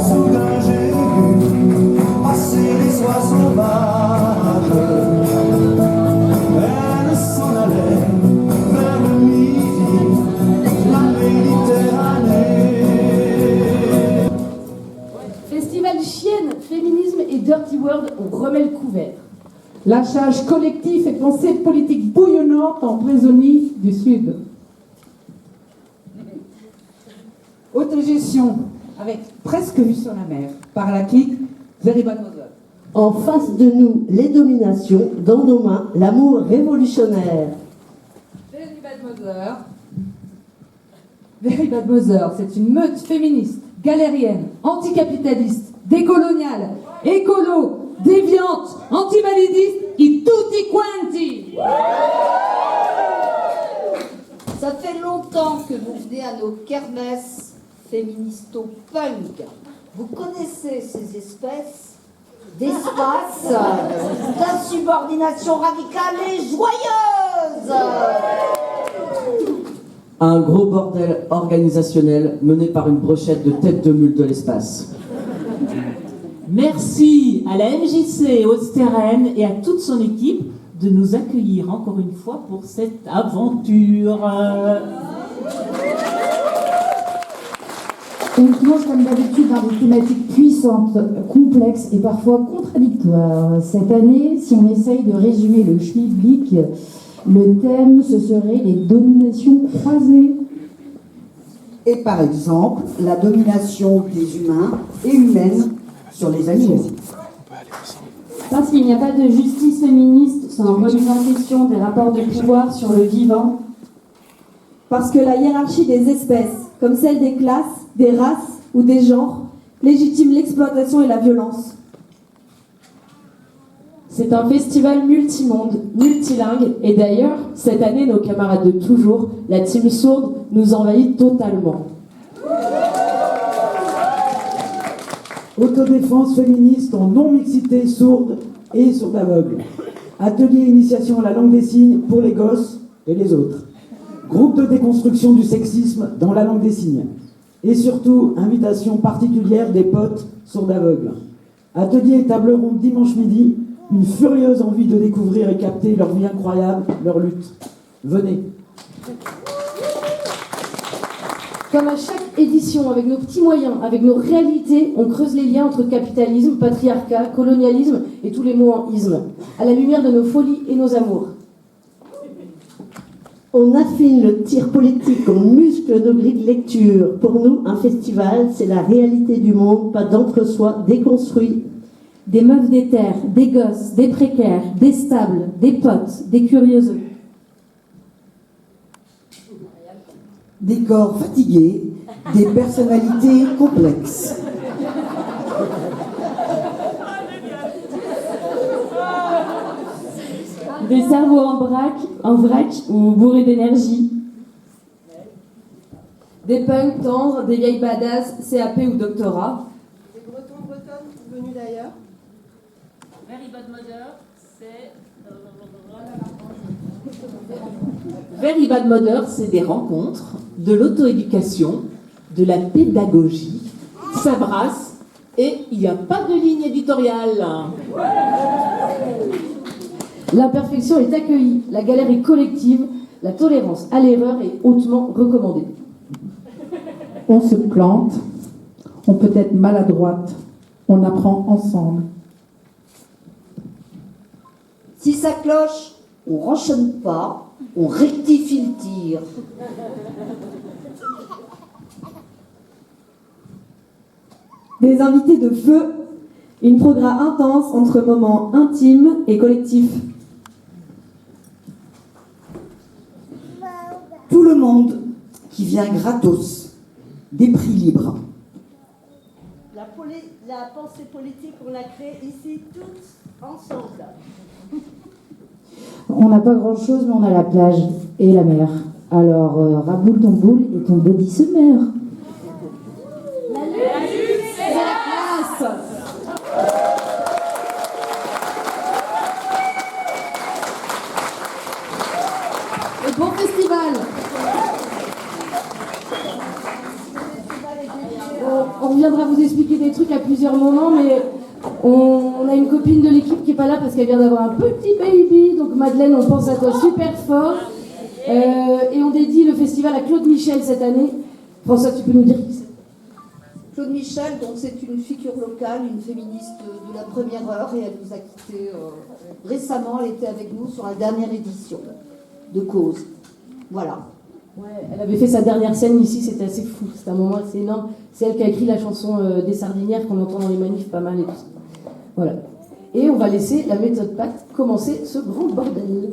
Soudain j'ai vu passer les oiseaux sauvages. Elles s'en allaient vers le midi, la Méditerranée. Festival Chienne, féminisme et Dirty World, on remet le couvert. Lâchage collectif et pensée politique bouillonnante en prisonniers du Sud. Autogestion, avec presque vue sur la mer, par la clique Very Bad Mother. En face de nous, les dominations, dans nos mains, l'amour révolutionnaire. Very Bad Mother. Very Bad Mother, c'est une meute féministe, galérienne, anticapitaliste, décoloniale, écolo, déviante, antivalidiste et tutti quanti. Ça fait longtemps que vous venez à nos kermesses féministo-punk. Vous connaissez ces espèces d'espace d'insubordination radicale et joyeuse. Un gros bordel organisationnel mené par une brochette de tête de mule de l'espace. Merci à la MJC, au Steren et à toute son équipe de nous accueillir encore une fois pour cette aventure. On plonge comme d'habitude dans des thématiques puissantes, complexes et parfois contradictoires. Cette année, si on essaye de résumer le schmilblick, le thème ce serait les dominations croisées. Et par exemple, la domination des humains et humaines sur les animaux. Parce qu'il n'y a pas de justice féministe sans remise en question des rapports de pouvoir sur le vivant. Parce que la hiérarchie des espèces, comme celle des classes, des races ou des genres, légitime l'exploitation et la violence. C'est un festival multimonde, multilingue, et d'ailleurs, cette année, nos camarades de toujours, la team sourde, nous envahit totalement. Autodéfense féministe en non-mixité sourde et sourde aveugle. Atelier initiation à la langue des signes pour les gosses et les autres. Groupe de déconstruction du sexisme dans la langue des signes. Et surtout, invitation particulière des potes sourds aveugles. Atelier et table ronde dimanche midi, une furieuse envie de découvrir et capter leur vie incroyable, leur lutte. Venez. Comme à chaque édition, avec nos petits moyens, avec nos réalités, on creuse les liens entre capitalisme, patriarcat, colonialisme et tous les mots en isme, à la lumière de nos folies et nos amours. On affine le tir politique, on muscle nos grilles de lecture. Pour nous, un festival, c'est la réalité du monde, pas d'entre-soi déconstruit. Des meufs des terres, des gosses, des précaires, des stables, des potes, des curieuses. Des corps fatigués, des personnalités complexes. Des cerveaux en vrac ou bourrés d'énergie. Des punks tendres, des vieilles badass, CAP ou doctorat. Des bretons bretonnes venus d'ailleurs. Very Bad Mother, c'est... Very Bad Mother, c'est des rencontres, de l'auto-éducation, de la pédagogie. Ça brasse et il n'y a pas de ligne éditoriale. L'imperfection est accueillie, la galère est collective, la tolérance à l'erreur est hautement recommandée. On se plante, on peut être maladroite, on apprend ensemble. Si ça cloche, on ranchonne pas, on rectifie le tir. Des invités de feu, une progrès intense entre moments intimes et collectifs. Tout le monde qui vient gratos, des prix libres. La pensée politique, on la crée ici toutes ensemble. On n'a pas grand-chose, mais on a la plage et la mer. Alors, raboule ton boule et ton body se meurt. La lutte, c'est la classe. Et bon festival. On viendra vous expliquer des trucs à plusieurs moments, mais on a une copine de l'équipe qui est pas là parce qu'elle vient d'avoir un petit baby. Donc Madeleine, on pense à toi super fort. Et on dédie le festival à Claude Michel cette année. François, tu peux nous dire qui c'est? Claude Michel, donc c'est une figure locale, une féministe de la première heure, et elle nous a quittés récemment. Elle était avec nous sur la dernière édition de Cause. Voilà. Ouais, elle avait fait sa dernière scène ici, c'était assez fou, c'était un moment assez énorme. C'est elle qui a écrit la chanson des Sardinières qu'on entend dans les manifs pas mal et tout ça. Voilà. Et on va laisser la méthode Pat commencer ce grand bordel.